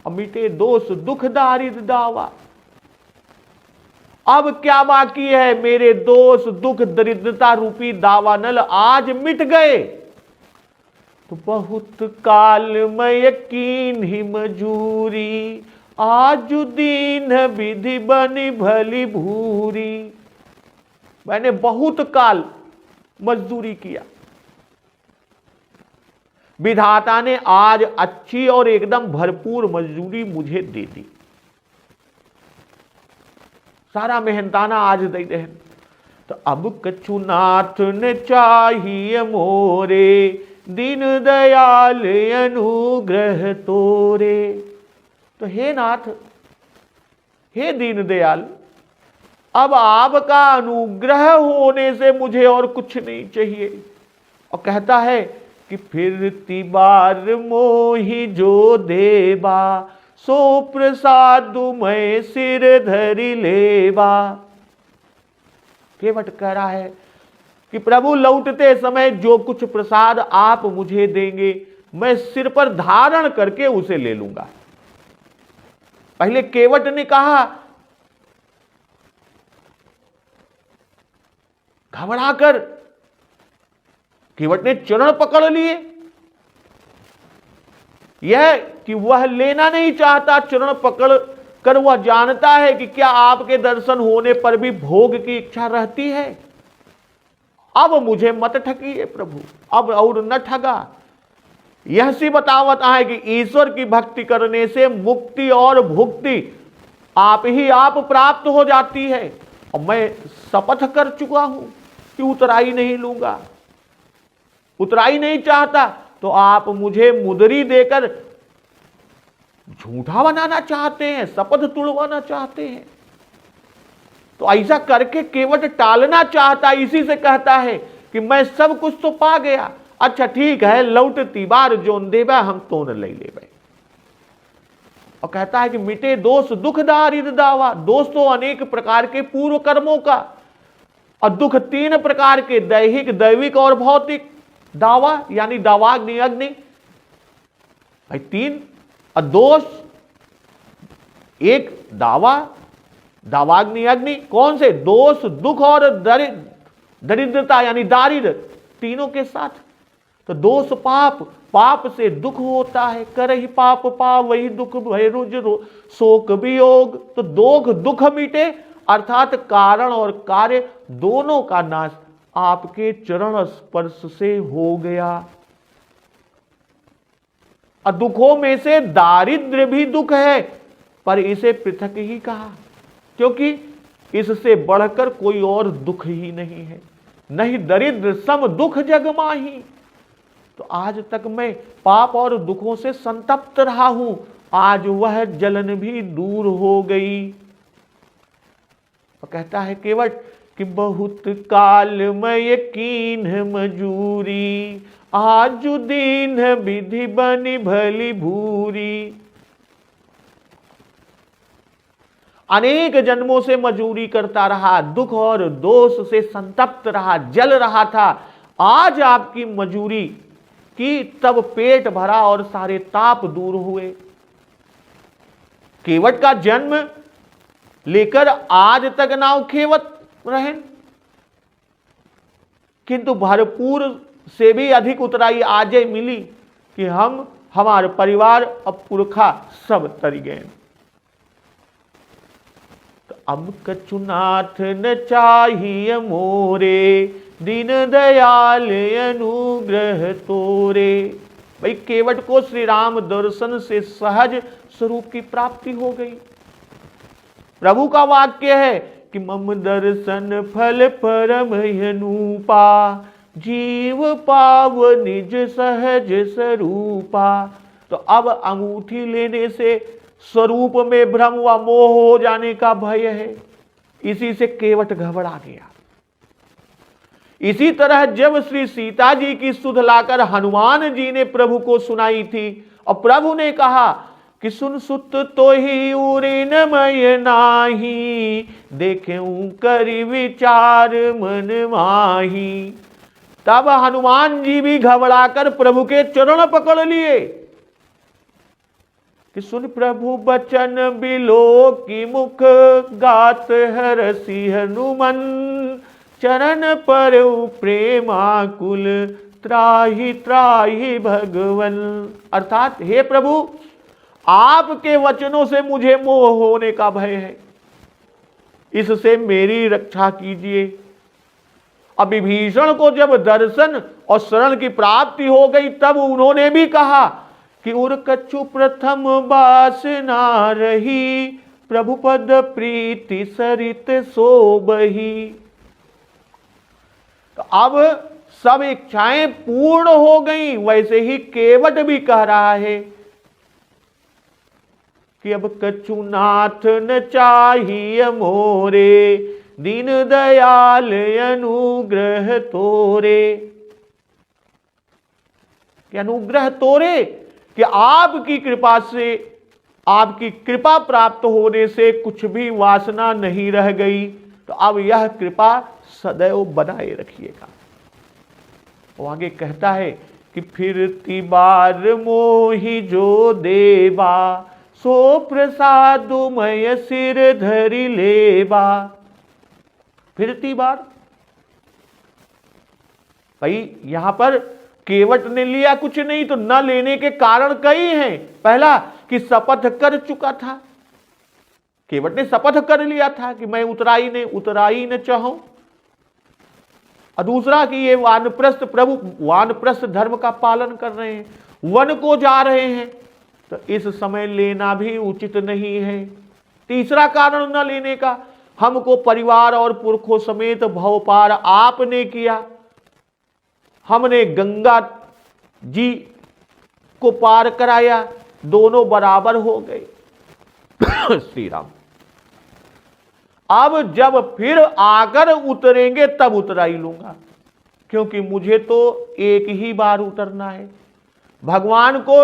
अब मिटे दोष दुख दारिद्र दावा। अब क्या बाकी है? मेरे दोष दुख दरिद्रता रूपी दावानल आज मिट गए तो बहुत कालमय कीन ही मजूरी, आज दीन विधि बनी भली भूरी। मैंने बहुत काल मजदूरी किया, विधाता ने आज अच्छी और एकदम भरपूर मजदूरी मुझे दे दी। सारा मेहनताना आज दे दे। तो अब कछु नाथ न चाहिए मोरे, दीन दयाल अनुग्रह तोरे। तो हे नाथ, हे दीन दयाल, अब आपका अनुग्रह होने से मुझे और कुछ नहीं चाहिए। और कहता है कि फिर तिबार मोहि जो देबा, सो प्रसाद मैं सिर धरि लेबा। केवट कह रहा है कि प्रभु लौटते समय जो कुछ प्रसाद आप मुझे देंगे मैं सिर पर धारण करके उसे ले लूंगा। पहले केवट ने कहा, घबराकर केवट ने चरण पकड़ लिए। यह कि वह लेना नहीं चाहता चरण पकड़ कर, वह जानता है कि क्या आपके दर्शन होने पर भी भोग की इच्छा रहती है। अब मुझे मत ठगिए प्रभु, अब और न ठगा। यह सी बतावता है कि ईश्वर की भक्ति करने से मुक्ति और भुक्ति आप ही आप प्राप्त हो जाती है। और मैं शपथ कर चुका हूं कि उतराई नहीं लूंगा, उतराई नहीं चाहता। तो आप मुझे मुदरी देकर झूठा बनाना चाहते हैं, शपथ तुड़वाना चाहते हैं। तो ऐसा करके केवट टालना चाहता, इसी से कहता है कि मैं सब कुछ तो पा गया, अच्छा ठीक है, लौटती बार जोन देवा हम तो न ले लेबे। और कहता है कि मिटे दोष दुख दारिद्र दावा। दोष तो अनेक प्रकार के पूर्व कर्मों का, और दुख तीन प्रकार के, दैहिक दैविक और भौतिक। दावा यानी दावाग्नि अग्नि, भाई तीन। और दोष एक, दावा दावाग्नि अग्नि, कौन से? दोष दुख और दरिद्रता यानी दारिद्र, तीनों के साथ। तो दोष पाप, पाप से दुख होता है, कर ही पाप पा वही दुख भय रुज शोक वियोग। तो दुख मिटे अर्थात कारण और कार्य दोनों का नाश आपके चरण स्पर्श से हो गया। और दुखों में से दारिद्र्य भी दुख है, पर इसे पृथक ही कहा, क्योंकि इससे बढ़कर कोई और दुख ही नहीं है। नहीं दरिद्र सम दुख जग माही। तो आज तक मैं पाप और दुखों से संतप्त रहा हूं, आज वह जलन भी दूर हो गई। और कहता है केवट कि बहुत कालमय कीन मजूरी, आज दीन विधि बनी भली भूरी। अनेक जन्मों से मजूरी करता रहा, दुख और दोष से संतप्त रहा, जल रहा था। आज आपकी मजूरी की तब पेट भरा और सारे ताप दूर हुए। केवट का जन्म लेकर आज तक नाव खेवत रहे, किंतु भरपूर से भी अधिक उतराई आज ही मिली कि हम हमारे परिवार अब पुरखा सब तरी गए। तो अब कछु नाथ न चाहिए मोरे, दीन दयाल अनुग्रह तोरे। भाई केवट को श्री राम दर्शन से सहज स्वरूप की प्राप्ति हो गई। प्रभु का वाक्य है कि मम दर्शन फल परम अनुपा, जीव पाव निज सहज स्वरूपा। तो अब अंगूठी लेने से स्वरूप में भ्रम व मोह हो जाने का भय है, इसी से केवट घबरा गया। इसी तरह जब श्री सीता जी की सुध लाकर हनुमान जी ने प्रभु को सुनाई थी और प्रभु ने कहा कि सुन सुत तो ही उरिन मय नाही, देखें करि विचार मन माही। तब हनुमान जी भी घबराकर प्रभु के चरण पकड़ लिए कि सुन प्रभु बचन बिलो की मुख, गात हरसि हनुमन, चरण पर प्रेमाकुल, त्राहि त्राहि भगवन। अर्थात हे प्रभु, आपके वचनों से मुझे मोह होने का भय है, इससे मेरी रक्षा कीजिए। अब विभीषण को जब दर्शन और शरण की प्राप्ति हो गई, तब उन्होंने भी कहा कि उर कछु प्रथम वासना रही, प्रभु पद प्रीति सरित सोबही। तो अब सब इच्छाएं पूर्ण हो गई। वैसे ही केवट भी कह रहा है कि अब कछु नाथ न चाहिए मोरे, दीन दयाल अनुग्रह तोरे। कि अनुग्रह तोरे कि आपकी कृपा से, आपकी कृपा प्राप्त होने से कुछ भी वासना नहीं रह गई, तो अब यह कृपा सदैव बनाए रखिएगा। वो आगे कहता है कि फिरती बार मोहि जो देवा, सो प्रसादुमय सिर धरि लेबा। फिरती बार, भाई यहां पर केवट ने लिया कुछ नहीं, तो न लेने के कारण कई हैं। पहला कि शपथ कर चुका था, केवट ने शपथ कर लिया था कि मैं उतराई न चाहूं। और दूसरा कि ये वानप्रस्थ, प्रभु वानप्रस्थ धर्म का पालन कर रहे हैं, वन को जा रहे हैं, तो इस समय लेना भी उचित नहीं है। तीसरा कारण न लेने का, हमको परिवार और पुरखों समेत भव पार आपने किया, हमने गंगा जी को पार कराया, दोनों बराबर हो गए। श्री राम। अब जब फिर आकर उतरेंगे तब उतराई लूंगा, क्योंकि मुझे तो एक ही बार उतरना है। भगवान को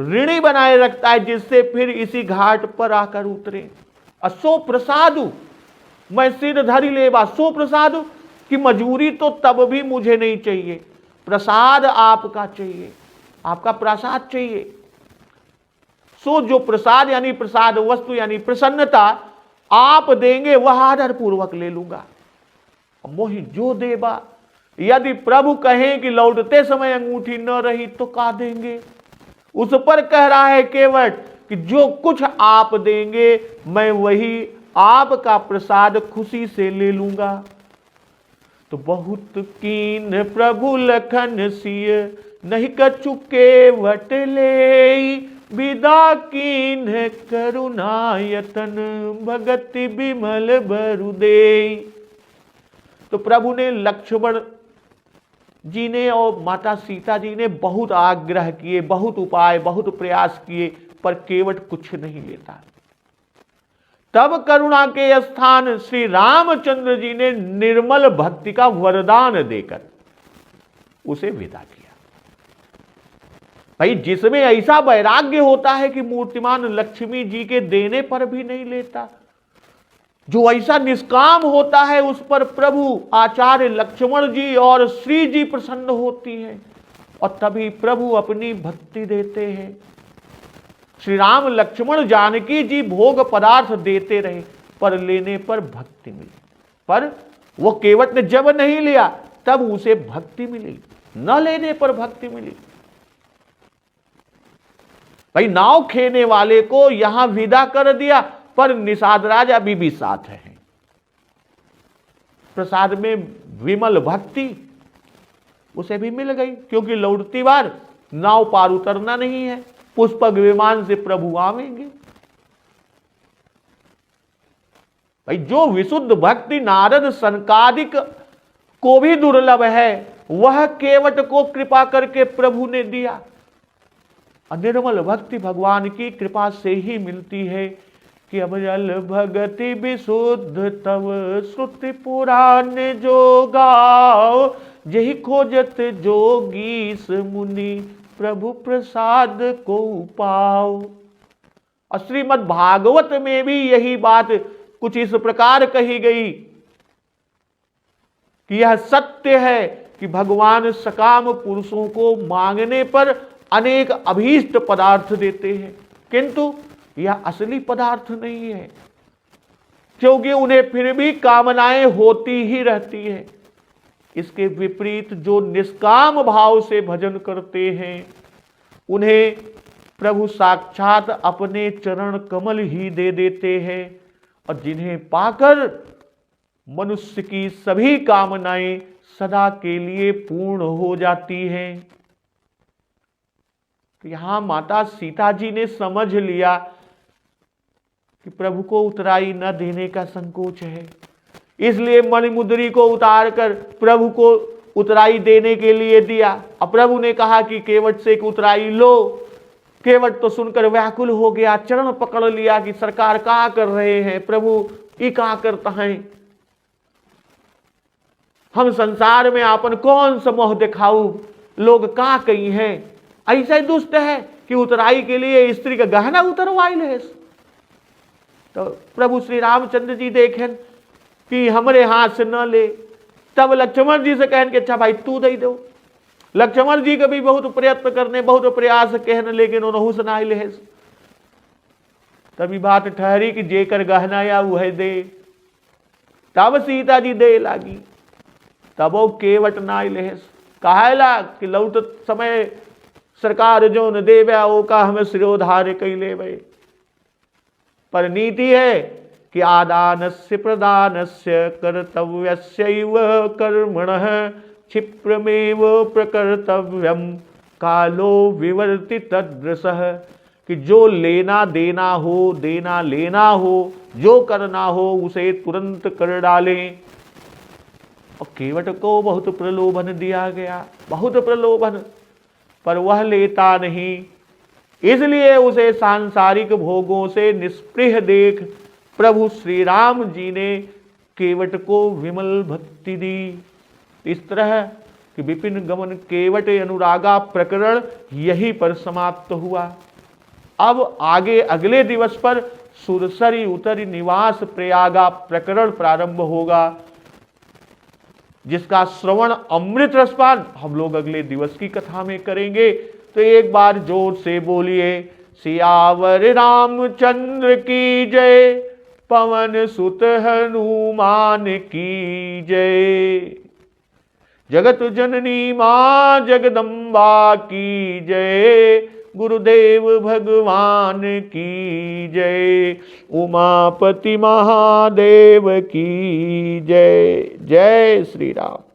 ऋणी बनाए रखता है, जिससे फिर इसी घाट पर आकर उतरे। असो प्रसादु मैं सिर धरि लेबा, सो प्रसादु कि मजूरी तो तब भी मुझे नहीं चाहिए, प्रसाद आपका चाहिए, आपका प्रसाद चाहिए। सो जो प्रसाद यानी प्रसाद वस्तु यानी प्रसन्नता आप देंगे, वह आदर पूर्वक ले लूंगा। मोहि जो देबा, यदि प्रभु कहें कि लौटते समय अंगूठी न रही तो का देंगे। उस पर कह रहा है केवट कि जो कुछ आप देंगे मैं वही आपका प्रसाद खुशी से ले लूंगा। तो बहुत कीन प्रभु लखन सिय, नहीं कछु केवट ले, विदा कीन करुणायतन, भगति बिमल बरु देई। तो प्रभु ने, लक्ष्मण जी ने और माता सीता जी ने बहुत आग्रह किए, बहुत उपाय, बहुत प्रयास किए, पर केवट कुछ नहीं लेता। तब करुणा के स्थान श्री रामचंद्र जी ने निर्मल भक्ति का वरदान देकर उसे विदा किया। भाई जिसमें ऐसा वैराग्य होता है कि मूर्तिमान लक्ष्मी जी के देने पर भी नहीं लेता, जो ऐसा निष्काम होता है, उस पर प्रभु आचार्य लक्ष्मण जी और श्री जी प्रसन्न होती हैं, और तभी प्रभु अपनी भक्ति देते हैं। श्री राम लक्ष्मण जानकी जी भोग पदार्थ देते रहे, पर लेने पर भक्ति मिली। पर वो केवट ने जब नहीं लिया तब उसे भक्ति मिली, न लेने पर भक्ति मिली। भाई नाव खेने वाले को यहां विदा कर दिया, पर निषाद राज अभी भी साथ है। प्रसाद में विमल भक्ति उसे भी मिल गई, क्योंकि लौटती बार नाव पार उतरना नहीं है, पुष्पक विमान से प्रभु आवेंगे। भाई जो विशुद्ध भक्ति नारद सनकादिक को भी दुर्लभ है, वह केवट को कृपा करके प्रभु ने दिया। निर्मल भक्ति भगवान की कृपा से ही मिलती है कि अभजल भगति विशुद्ध तव, श्रुति पुराण जो गाओ, यही खोजत जोगीस मुनि, प्रभु प्रसाद को पाओ। और श्रीमद् भागवत में भी यही बात कुछ इस प्रकार कही गई कि यह सत्य है कि भगवान सकाम पुरुषों को मांगने पर अनेक अभीष्ट पदार्थ देते हैं, किंतु यह असली पदार्थ नहीं है, क्योंकि उन्हें फिर भी कामनाएं होती ही रहती है। इसके विपरीत जो निष्काम भाव से भजन करते हैं उन्हें प्रभु साक्षात अपने चरण कमल ही दे देते हैं, और जिन्हें पाकर मनुष्य की सभी कामनाएं सदा के लिए पूर्ण हो जाती हैं। तो यहां माता सीता जी ने समझ लिया कि प्रभु को उतराई न देने का संकोच है, इसलिए मणिमुद्री को उतार कर प्रभु को उतराई देने के लिए दिया। अब प्रभु ने कहा कि केवट से एक उतराई लो। केवट तो सुनकर व्याकुल हो गया, चरण पकड़ लिया कि सरकार क्या कर रहे हैं, प्रभु ये क्या करता है, हम संसार में आपन कौन सा मोह दिखाऊ, लोग का कही हैं, ऐसा ही दुष्ट है कि उतराई के लिए स्त्री का गहना उतरवाइल है। तो प्रभु श्री रामचंद्र जी देखें कि हमरे हाथ से न ले, तब लक्ष्मण जी से कहन के अच्छा भाई तू दे दो। लक्ष्मण जी का भी बहुत प्रयत्न करने, बहुत प्रयास कहने, लेकिन उन्होंने सुनाई ले। तभी बात ठहरी कि जेकर गहना या वह दे। तब सीता जी दे लागी, तब वो केवट ना ले। कहेला कि लौट समय सरकार जो न देवे वो का हमें सिरोधार्य कैले वे। पर नीति है कि आदानस्य प्रदानस्य कर्तव्यस्यैव कर्मणः क्षिप्रमेव प्रकर्तव्यम कालो विवर्तितदृशः, कि जो लेना देना हो, देना लेना हो, जो करना हो उसे तुरंत कर डालें। और केवट को बहुत प्रलोभन दिया गया, बहुत प्रलोभन, पर वह लेता नहीं, इसलिए उसे सांसारिक भोगों से निष्पृह देख प्रभु श्री राम जी ने केवट को विमल भक्ति दी। इस तरह कि विपिन गमन केवट अनुरागा प्रकरण यहीं पर समाप्त हुआ। अब आगे अगले दिवस पर सुरसरी उतरी निवास प्रयागा प्रकरण प्रारंभ होगा, जिसका श्रवण अमृत रसपान हम लोग अगले दिवस की कथा में करेंगे। तो एक बार जोर से बोलिए सियावर रामचंद्र की जय, पवन सुत हनुमान की जय, जगत जननी मां जगदम्बा की जय, गुरुदेव भगवान की जय, उमापति महादेव की जय। जय श्री राम।